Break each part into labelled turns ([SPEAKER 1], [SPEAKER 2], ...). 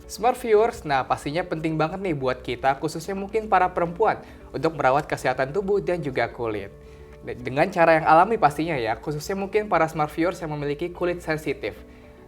[SPEAKER 1] Smart viewers, nah pastinya penting banget nih buat kita, khususnya mungkin para perempuan, untuk merawat kesehatan tubuh dan juga kulit. Dengan cara yang alami pastinya ya, khususnya mungkin para smart viewers yang memiliki kulit sensitif.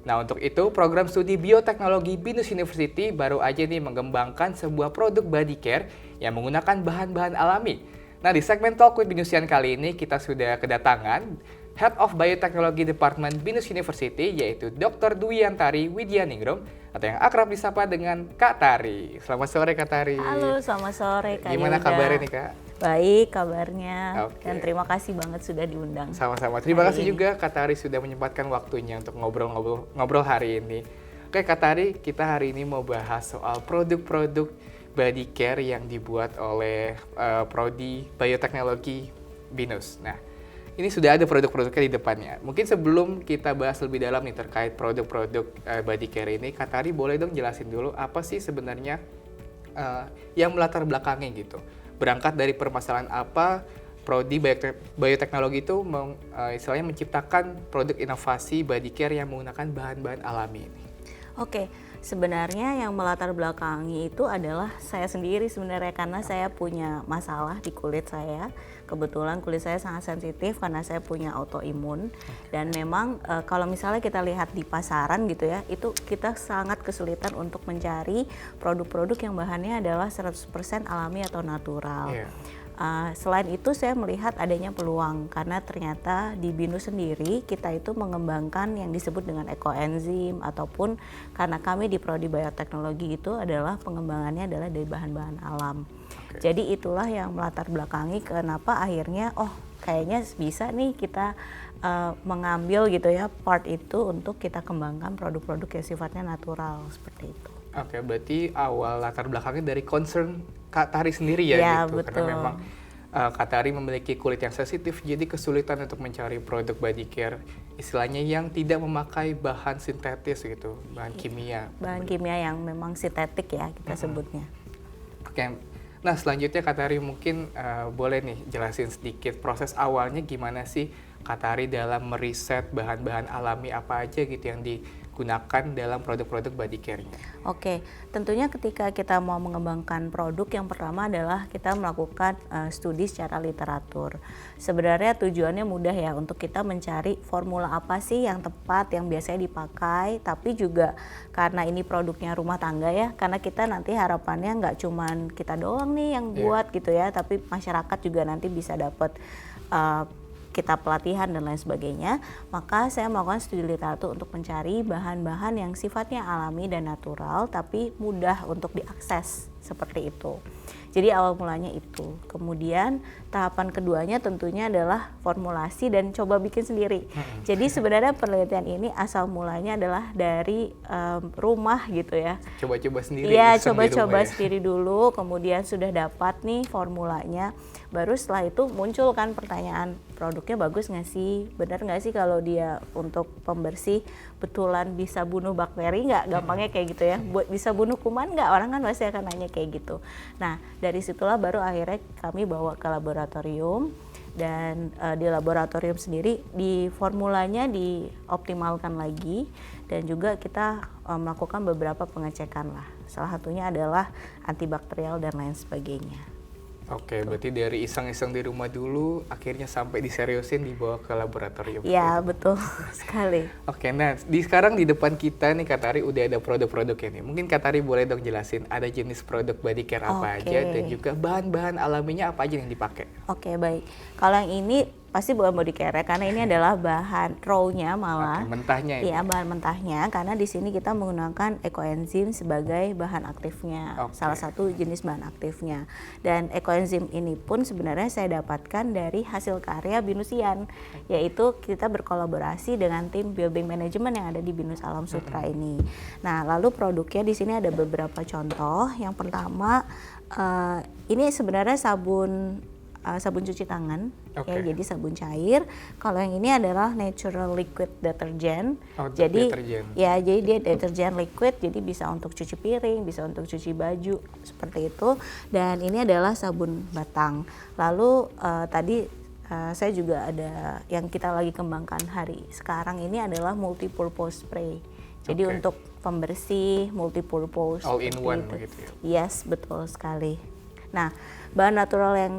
[SPEAKER 1] Nah untuk itu, program studi bioteknologi BINUS University baru aja nih mengembangkan sebuah produk body care yang menggunakan bahan-bahan alami. Nah di segmen Talk with Binusian kali ini kita sudah kedatangan Head of Biotechnology Department BINUS University, yaitu Dr. Dwiantari Widyaningrum, atau yang akrab disapa dengan Kak Tari. Selamat sore Kak Tari.
[SPEAKER 2] Halo, selamat sore Kak
[SPEAKER 1] Gimana
[SPEAKER 2] Yuda.
[SPEAKER 1] kabarnya nih Kak?
[SPEAKER 2] Baik kabarnya,
[SPEAKER 1] Oke.
[SPEAKER 2] dan terima kasih banget sudah diundang.
[SPEAKER 1] Sama-sama. Terima
[SPEAKER 2] hari
[SPEAKER 1] kasih
[SPEAKER 2] ini.
[SPEAKER 1] juga Kak Tari sudah menyempatkan waktunya untuk ngobrol hari ini. Oke Kak Tari, kita hari ini mau bahas soal produk-produk body care yang dibuat oleh Prodi Bioteknologi BINUS. Nah, ini sudah ada produk-produknya di depannya. Mungkin sebelum kita bahas lebih dalam nih terkait produk-produk body care ini, Kak Tari boleh dong jelasin dulu apa sih sebenarnya yang melatar belakangnya gitu. Berangkat dari permasalahan apa Prodi Bioteknologi itu istilahnya menciptakan produk inovasi body care yang menggunakan bahan-bahan alami ini.
[SPEAKER 2] Oke, sebenarnya yang melatar belakangi itu adalah saya sendiri sebenarnya, karena saya punya masalah di kulit saya. Kebetulan kulit saya sangat sensitif karena saya punya autoimun. Dan memang kalau misalnya kita lihat di pasaran gitu ya, itu kita sangat kesulitan untuk mencari produk-produk yang bahannya adalah 100% alami atau natural.
[SPEAKER 1] Yeah.
[SPEAKER 2] Selain itu saya melihat adanya peluang, karena ternyata di BINUS sendiri kita itu mengembangkan yang disebut dengan ekoenzim, ataupun karena kami di Prodi Bioteknologi itu adalah pengembangannya adalah dari bahan-bahan alam. Jadi itulah yang melatar belakangi kenapa akhirnya kayaknya bisa nih kita mengambil gitu ya part itu untuk kita kembangkan produk-produk yang sifatnya natural seperti itu.
[SPEAKER 1] Oke, berarti awal latar belakangnya dari concern Kak Tari sendiri ya gitu.
[SPEAKER 2] Betul.
[SPEAKER 1] Karena memang Kak Tari memiliki kulit yang sensitif, jadi kesulitan untuk mencari produk body care istilahnya yang tidak memakai bahan sintetis gitu, bahan kimia.
[SPEAKER 2] Bahan kimia yang memang sintetik ya kita sebutnya.
[SPEAKER 1] Oke, nah selanjutnya Kak Tari mungkin boleh nih jelasin sedikit proses awalnya gimana sih Kak Tari dalam meriset bahan-bahan alami apa aja gitu yang digunakan dalam produk-produk body care-nya.
[SPEAKER 2] Oke, tentunya ketika kita mau mengembangkan produk, yang pertama adalah kita melakukan studi secara literatur. Sebenarnya tujuannya mudah ya, untuk kita mencari formula apa sih yang tepat, yang biasanya dipakai, tapi juga karena ini produknya rumah tangga ya, karena kita nanti harapannya nggak cuman kita doang nih yang buat gitu ya, tapi masyarakat juga nanti bisa dapat kita pelatihan dan lain sebagainya. Maka saya melakukan studi literatur untuk mencari bahan-bahan yang sifatnya alami dan natural tapi mudah untuk diakses seperti itu. Jadi awal mulanya itu. Kemudian tahapan keduanya tentunya adalah formulasi dan coba bikin sendiri. Jadi sebenarnya penelitian ini asal mulanya adalah dari rumah gitu ya.
[SPEAKER 1] Coba-coba sendiri.
[SPEAKER 2] Iya, coba-coba sendiri dulu, kemudian sudah dapat nih formulanya. Baru setelah itu muncul kan pertanyaan, produknya bagus nggak sih? Benar nggak sih kalau dia untuk pembersih betulan bisa bunuh bakteri nggak? Gampangnya kayak gitu ya. Bisa bunuh kuman nggak? Orang kan pasti akan nanya kayak gitu. Nah, dari situlah baru akhirnya kami bawa ke laboratorium. Dan di laboratorium sendiri di formulanya dioptimalkan lagi, dan juga kita melakukan beberapa pengecekan lah. Salah satunya adalah antibakterial dan lain sebagainya.
[SPEAKER 1] Oke, berarti dari iseng-iseng di rumah dulu, akhirnya sampai diseriusin dibawa ke laboratorium.
[SPEAKER 2] Ya, betul sekali.
[SPEAKER 1] Oke, nah sekarang di depan kita nih Kak Tari udah ada produk-produknya nih. Mungkin Kak Tari boleh dong jelasin ada jenis produk body care apa aja dan juga bahan-bahan alaminya apa aja yang dipakai.
[SPEAKER 2] Oke, baik. Kalau yang ini pasti bukan body care ya, karena ini adalah bahan raw-nya malah.
[SPEAKER 1] Mentahnya ini.
[SPEAKER 2] Iya, bahan mentahnya, karena di sini kita menggunakan ekoenzim sebagai bahan aktifnya. Salah satu jenis bahan aktifnya. Dan ekoenzim ini pun sebenarnya saya dapatkan dari hasil karya BINUSian, yaitu kita berkolaborasi dengan tim building management yang ada di BINUS Alam Sutra ini. Nah, lalu produknya di sini ada beberapa contoh. Yang pertama, ini sebenarnya sabun cuci tangan, ya, jadi sabun cair. Kalau yang ini adalah natural liquid detergent. Jadi
[SPEAKER 1] detergent.
[SPEAKER 2] Ya, jadi dia deterjen liquid, jadi bisa untuk cuci piring, bisa untuk cuci baju seperti itu. Dan ini adalah sabun batang. Lalu tadi saya juga ada yang kita lagi kembangkan hari sekarang ini adalah multi purpose spray. Jadi
[SPEAKER 1] Oke.
[SPEAKER 2] untuk pembersih, multipurpose.
[SPEAKER 1] All in
[SPEAKER 2] seperti
[SPEAKER 1] one
[SPEAKER 2] itu.
[SPEAKER 1] begitu ya.
[SPEAKER 2] Yes, betul sekali. Nah, bahan natural yang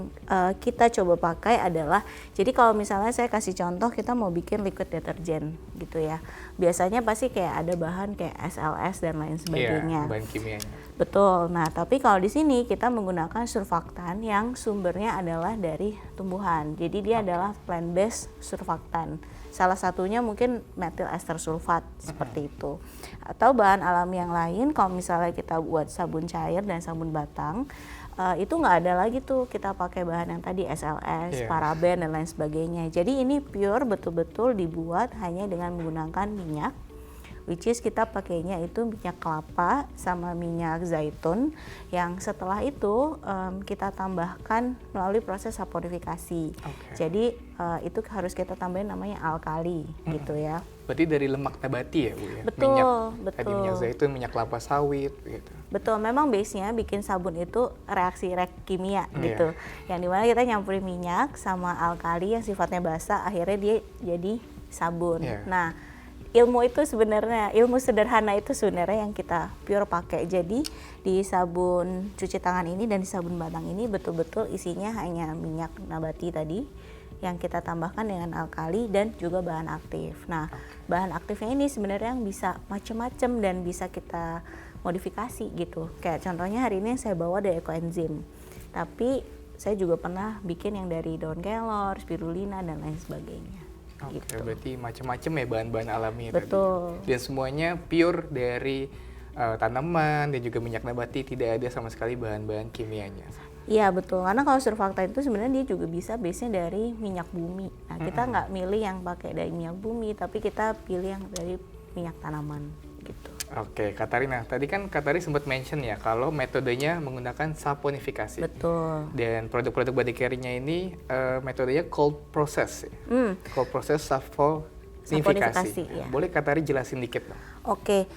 [SPEAKER 2] kita coba pakai adalah, jadi kalau misalnya saya kasih contoh, kita mau bikin liquid deterjen gitu ya. Biasanya pasti kayak ada bahan kayak SLS dan lain sebagainya.
[SPEAKER 1] Iya, bahan kimianya.
[SPEAKER 2] Betul. Nah, tapi kalau di sini kita menggunakan surfaktan yang sumbernya adalah dari tumbuhan. Jadi dia adalah plant based surfaktan. Salah satunya mungkin methyl ester sulfat seperti itu. Atau bahan alami yang lain, kalau misalnya kita buat sabun cair dan sabun batang, itu nggak ada lagi tuh kita pakai bahan yang tadi SLS,
[SPEAKER 1] Iya.
[SPEAKER 2] paraben dan lain sebagainya. Jadi ini pure betul-betul dibuat hanya dengan menggunakan minyak, which is kita pakainya itu minyak kelapa sama minyak zaitun yang setelah itu kita tambahkan melalui proses saponifikasi.
[SPEAKER 1] Oke.
[SPEAKER 2] Jadi itu harus kita tambahin namanya alkali gitu ya.
[SPEAKER 1] Berarti dari lemak nabati ya Bu ya?
[SPEAKER 2] Betul,
[SPEAKER 1] Minyak,
[SPEAKER 2] betul.
[SPEAKER 1] tadi minyak zaitun, minyak kelapa sawit gitu.
[SPEAKER 2] Betul, memang base-nya bikin sabun itu reaksi kimia
[SPEAKER 1] Iya.
[SPEAKER 2] gitu. Yang dimana kita nyampurin minyak sama alkali yang sifatnya basah, akhirnya dia jadi sabun.
[SPEAKER 1] Iya.
[SPEAKER 2] Nah, ilmu sederhana itu sebenarnya yang kita pure pakai. Jadi di sabun cuci tangan ini dan di sabun batang ini betul-betul isinya hanya minyak nabati tadi yang kita tambahkan dengan alkali dan juga bahan aktif. Nah, bahan aktifnya ini sebenarnya yang bisa macam-macam dan bisa kita modifikasi gitu. Kayak contohnya hari ini yang saya bawa dari ekoenzim. Tapi saya juga pernah bikin yang dari daun kelor, spirulina dan lain sebagainya.
[SPEAKER 1] Oke,
[SPEAKER 2] Gitu.
[SPEAKER 1] berarti macam-macam ya bahan-bahan alami
[SPEAKER 2] Betul.
[SPEAKER 1] tadi. Dan semuanya pure dari tanaman dan juga minyak nabati, tidak ada sama sekali bahan-bahan kimianya.
[SPEAKER 2] Iya betul, karena kalau surfaktan itu sebenarnya dia juga bisa base-nya dari minyak bumi. Nah kita nggak milih yang pakai dari minyak bumi, tapi kita pilih yang dari minyak tanaman gitu.
[SPEAKER 1] Oke, Katarina, tadi kan Katari sempat mention ya kalau metodenya menggunakan saponifikasi.
[SPEAKER 2] Betul.
[SPEAKER 1] Dan produk-produk body care-nya ini metodenya cold process. Ya? Cold process saponifikasi.
[SPEAKER 2] Saponifikasi, ya.
[SPEAKER 1] Boleh Katari jelasin dikit dong?
[SPEAKER 2] Oke,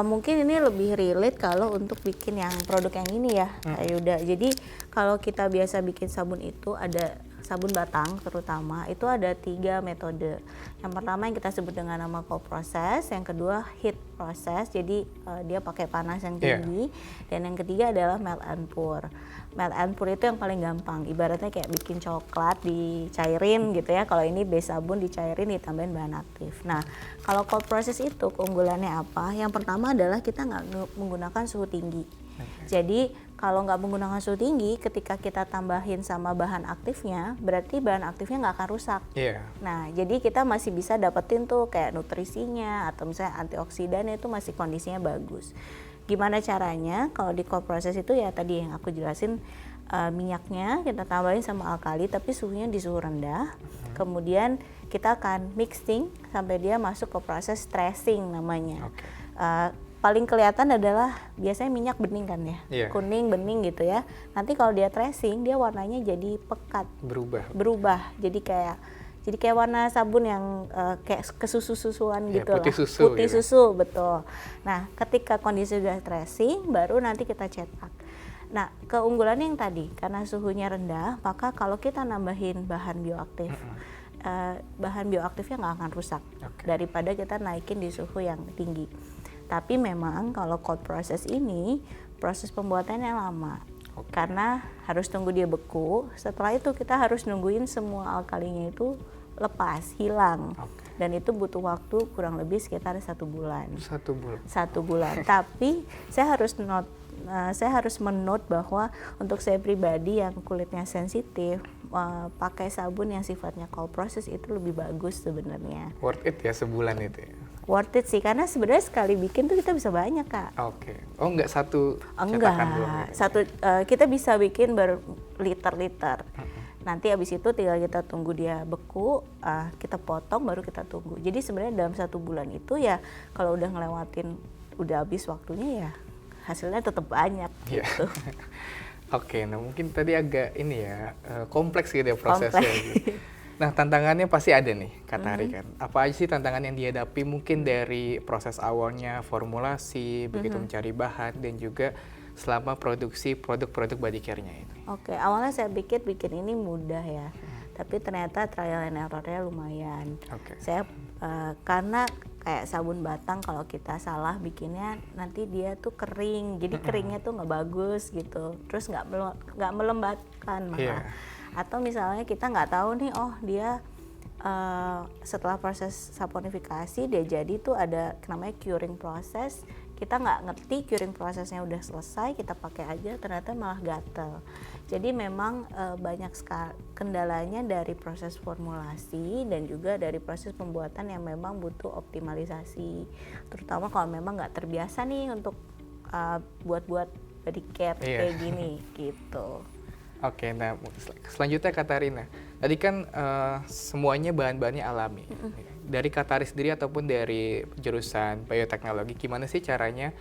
[SPEAKER 2] mungkin ini lebih relate kalau untuk bikin yang produk yang ini ya, Kak Yuda. Jadi kalau kita biasa bikin sabun itu ada sabun batang terutama, itu ada 3 metode. Yang pertama yang kita sebut dengan nama cold process, yang kedua heat process, jadi dia pakai panas yang tinggi, dan yang ketiga adalah melt and pour. Melt and pour itu yang paling gampang, ibaratnya kayak bikin coklat dicairin gitu ya. Kalau ini base sabun dicairin ditambahin bahan aktif. Nah, kalau cold process itu keunggulannya apa? Yang pertama adalah kita nggak menggunakan suhu tinggi. Jadi kalau nggak menggunakan suhu tinggi, ketika kita tambahin sama bahan aktifnya, berarti bahan aktifnya nggak akan rusak.
[SPEAKER 1] Iya.
[SPEAKER 2] Nah, jadi kita masih bisa dapetin tuh kayak nutrisinya atau misalnya antioksidannya itu masih kondisinya bagus. Gimana caranya? Kalau di cold process itu ya tadi yang aku jelasin, minyaknya kita tambahin sama alkali tapi suhunya di suhu rendah. Kemudian kita akan mixing sampai dia masuk ke proses stressing namanya.
[SPEAKER 1] Oke.
[SPEAKER 2] Paling kelihatan adalah biasanya minyak bening kan ya,
[SPEAKER 1] Iya.
[SPEAKER 2] kuning bening gitu ya. Nanti kalau dia tracing dia warnanya jadi pekat, berubah. Jadi kayak warna sabun yang kayak kesusu-susuan
[SPEAKER 1] Iya,
[SPEAKER 2] gitu
[SPEAKER 1] putih
[SPEAKER 2] lah.
[SPEAKER 1] susu
[SPEAKER 2] Putih
[SPEAKER 1] gitu.
[SPEAKER 2] susu, betul. Nah, ketika kondisi sudah tracing, baru nanti kita cetak. Nah, keunggulannya yang tadi, karena suhunya rendah, maka kalau kita nambahin bahan bioaktif, bahan bioaktifnya nggak akan rusak daripada kita naikin di suhu yang tinggi. Tapi memang kalau cold process ini, proses pembuatannya lama. Karena harus tunggu dia beku, setelah itu kita harus nungguin semua alkalinya itu lepas, hilang. Dan itu butuh waktu kurang lebih sekitar 1 bulan.
[SPEAKER 1] 1 bulan.
[SPEAKER 2] 1 bulan. Tapi saya harus men-note bahwa untuk saya pribadi yang kulitnya sensitif, pakai sabun yang sifatnya cold process itu lebih bagus sebenarnya.
[SPEAKER 1] Worth it ya sebulan itu ya?
[SPEAKER 2] Worth it sih, karena sebenarnya sekali bikin tuh kita bisa banyak, Kak.
[SPEAKER 1] Oke. Oh, enggak satu cetakan doang
[SPEAKER 2] Enggak,
[SPEAKER 1] gitu?
[SPEAKER 2] kita bisa bikin berliter-liter. Nanti abis itu tinggal kita tunggu dia beku, kita potong baru kita tunggu. Jadi sebenarnya dalam 1 bulan itu ya kalau udah ngelewatin, udah habis waktunya ya hasilnya tetap banyak
[SPEAKER 1] Iya.
[SPEAKER 2] gitu.
[SPEAKER 1] Oke, nah mungkin tadi agak ini ya, kompleks gitu ya prosesnya.
[SPEAKER 2] Kompleks.
[SPEAKER 1] Gitu. Nah tantangannya pasti ada nih, Katari kan. Apa aja sih tantangan yang dihadapi mungkin dari proses awalnya, formulasi, begitu mencari bahan, dan juga selama produksi produk-produk body care-nya ini?
[SPEAKER 2] Oke, awalnya saya pikir bikin ini mudah ya, tapi ternyata trial and error-nya lumayan.
[SPEAKER 1] Oke.
[SPEAKER 2] Saya karena kayak sabun batang kalau kita salah bikinnya nanti dia tuh kering, jadi keringnya tuh nggak bagus gitu, terus nggak melembabkan malah. Atau misalnya kita nggak tahu nih, oh dia setelah proses saponifikasi dia jadi tuh ada namanya curing proses, kita nggak ngerti curing prosesnya udah selesai, kita pakai aja ternyata malah gatel. Jadi memang banyak sekali kendalanya dari proses formulasi dan juga dari proses pembuatan yang memang butuh optimalisasi, terutama kalau memang nggak terbiasa nih untuk buat-buat body care kayak gini gitu.
[SPEAKER 1] Oke, nah selanjutnya Kak Tarina, tadi kan semuanya bahan-bahannya alami. Dari Kak Tari sendiri ataupun dari jurusan bioteknologi, gimana sih caranya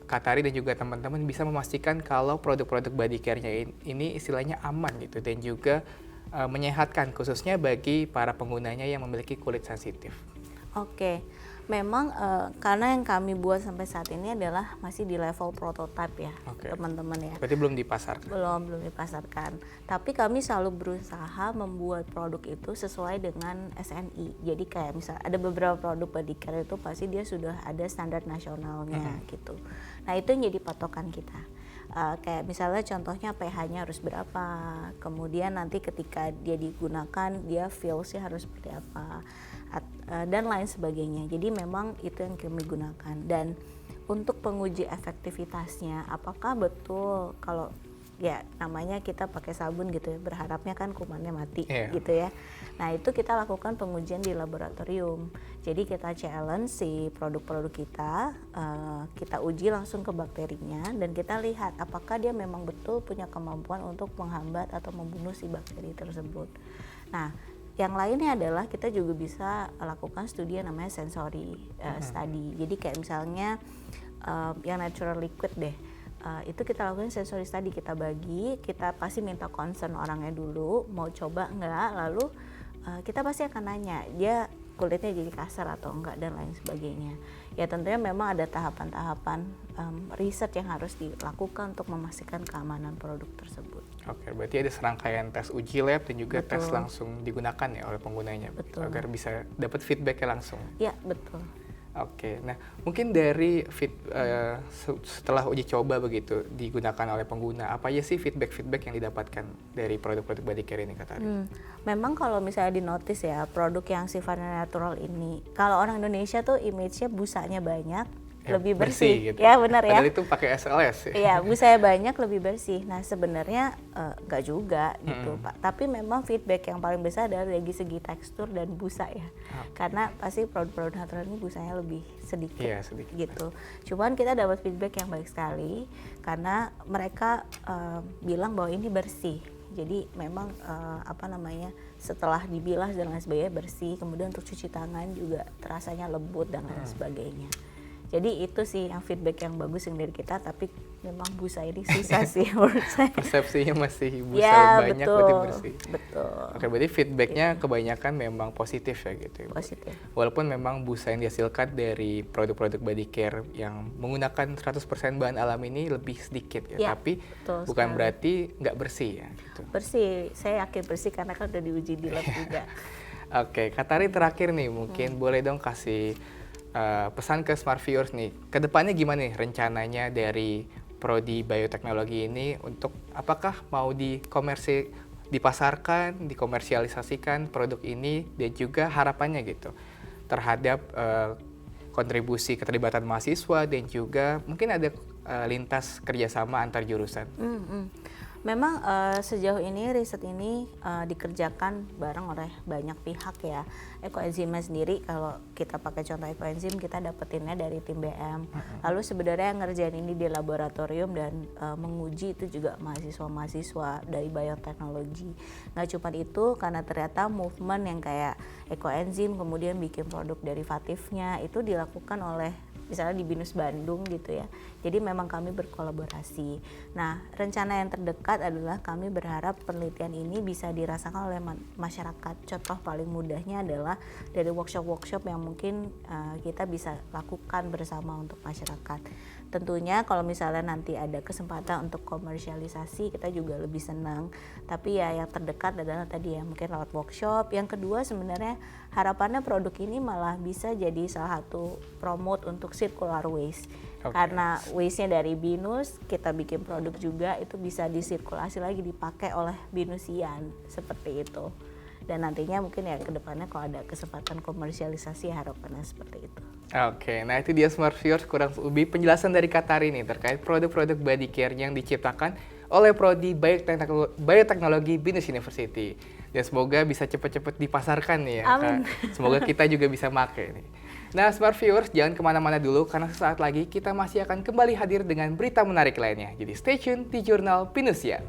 [SPEAKER 1] Kak Tari dan juga teman-teman bisa memastikan kalau produk-produk body care-nya ini istilahnya aman gitu, dan juga menyehatkan khususnya bagi para penggunanya yang memiliki kulit sensitif?
[SPEAKER 2] Oke, memang karena yang kami buat sampai saat ini adalah masih di level prototype ya, teman-teman ya.
[SPEAKER 1] Berarti belum dipasarkan?
[SPEAKER 2] Belum dipasarkan. Tapi kami selalu berusaha membuat produk itu sesuai dengan SNI. Jadi kayak misalnya ada beberapa produk body care itu pasti dia sudah ada standar nasionalnya gitu. Nah itu yang jadi patokan kita. Kayak misalnya contohnya pH-nya harus berapa, kemudian nanti ketika dia digunakan dia feels-nya harus seperti apa, dan lain sebagainya. Jadi memang itu yang kami gunakan. Dan untuk penguji efektivitasnya, apakah betul kalau ya namanya kita pakai sabun gitu ya, berharapnya kan kumannya mati gitu ya. Nah itu kita lakukan pengujian di laboratorium. Jadi kita challenge si produk-produk kita, kita uji langsung ke bakterinya dan kita lihat apakah dia memang betul punya kemampuan untuk menghambat atau membunuh si bakteri tersebut. Nah yang lainnya adalah kita juga bisa lakukan studi yang namanya sensory study. Jadi kayak misalnya yang natural liquid deh, itu kita lakukan sensory study, kita bagi, kita pasti minta concern orangnya dulu, mau coba enggak, lalu kita pasti akan nanya dia kulitnya jadi kasar atau enggak dan lain sebagainya. Ya tentunya memang ada tahapan-tahapan riset yang harus dilakukan untuk memastikan keamanan produk tersebut.
[SPEAKER 1] Oke, berarti ada serangkaian tes uji lab dan juga tes langsung digunakan ya oleh penggunanya, agar bisa dapat feedbacknya langsung.
[SPEAKER 2] Ya betul.
[SPEAKER 1] Oke, nah mungkin dari setelah uji coba begitu digunakan oleh pengguna, apa aja sih feedback yang didapatkan dari produk-produk body care ini Kak Tari?
[SPEAKER 2] Memang kalau misalnya di notice ya, produk yang sifatnya natural ini, kalau orang Indonesia tuh image-nya busanya banyak, lebih bersih gitu. Ya benar ya.
[SPEAKER 1] Padahal itu pakai SLS ya.
[SPEAKER 2] Iya, busanya banyak lebih bersih. Nah sebenarnya nggak juga gitu Pak. Tapi memang feedback yang paling besar adalah dari segi tekstur dan busa ya. Karena pasti produk-produk natural ini busanya lebih sedikit, gitu. Cuman kita dapat feedback yang baik sekali karena mereka bilang bahwa ini bersih. Jadi memang setelah dibilas dan lain sebagainya bersih. Kemudian untuk cuci tangan juga terasanya lembut dan lain sebagainya. Jadi itu sih yang feedback yang bagus yang dari kita, tapi memang busa ini susah sih menurut saya.
[SPEAKER 1] Persepsinya masih busa banyak berarti bersih.
[SPEAKER 2] Betul.
[SPEAKER 1] Oke, berarti feedbacknya kebanyakan memang positif ya gitu ya.
[SPEAKER 2] Positif.
[SPEAKER 1] Walaupun memang busa yang dihasilkan dari produk-produk body care yang menggunakan 100% bahan alam ini lebih sedikit ya, tapi bukan berarti nggak bersih ya gitu.
[SPEAKER 2] Bersih, saya yakin bersih karena kan udah diuji di lab juga.
[SPEAKER 1] Oke, Kak Tari terakhir nih mungkin boleh dong kasih pesan ke smart viewers nih, kedepannya gimana nih rencananya dari prodi bioteknologi ini, untuk apakah mau dipasarkan, dikomersialisasikan produk ini, dan juga harapannya gitu terhadap kontribusi keterlibatan mahasiswa dan juga mungkin ada lintas kerjasama antar jurusan.
[SPEAKER 2] Memang sejauh ini riset ini dikerjakan bareng oleh banyak pihak ya. Ekoenzimnya sendiri, kalau kita pakai contoh ekoenzim, kita dapetinnya dari tim BM. Lalu sebenarnya yang ngerjain ini di laboratorium dan menguji itu juga mahasiswa-mahasiswa dari bioteknologi. Nggak cuma itu, karena ternyata movement yang kayak ekoenzim kemudian bikin produk derivatifnya itu dilakukan oleh misalnya di BINUS Bandung gitu ya. Jadi memang kami berkolaborasi. Nah, rencana yang terdekat adalah kami berharap penelitian ini bisa dirasakan oleh masyarakat. Contoh paling mudahnya adalah dari workshop-workshop yang mungkin kita bisa lakukan bersama untuk masyarakat. Tentunya kalau misalnya nanti ada kesempatan untuk komersialisasi, kita juga lebih senang. Tapi ya yang terdekat adalah tadi ya, mungkin lewat workshop. Yang kedua sebenarnya harapannya produk ini malah bisa jadi salah satu promote untuk circular waste. Karena waste-nya dari BINUS, kita bikin produk juga, itu bisa disirkulasi lagi, dipakai oleh BINUSian, seperti itu. Dan nantinya mungkin ya ke depannya kalau ada kesempatan komersialisasi, harapannya seperti itu.
[SPEAKER 1] Oke, nah itu dia Smart Viewers, kurang lebih penjelasan dari Katari nih terkait produk-produk body care yang diciptakan oleh Prodi Bioteknologi BINUS University. Dan semoga bisa cepat-cepat dipasarkan nih ya.
[SPEAKER 2] Amin.
[SPEAKER 1] Semoga kita juga bisa pakai nih. Nah Smart Viewers, jangan kemana-mana dulu karena sesaat lagi kita masih akan kembali hadir dengan berita menarik lainnya. Jadi stay tune di Jurnal BINUSian.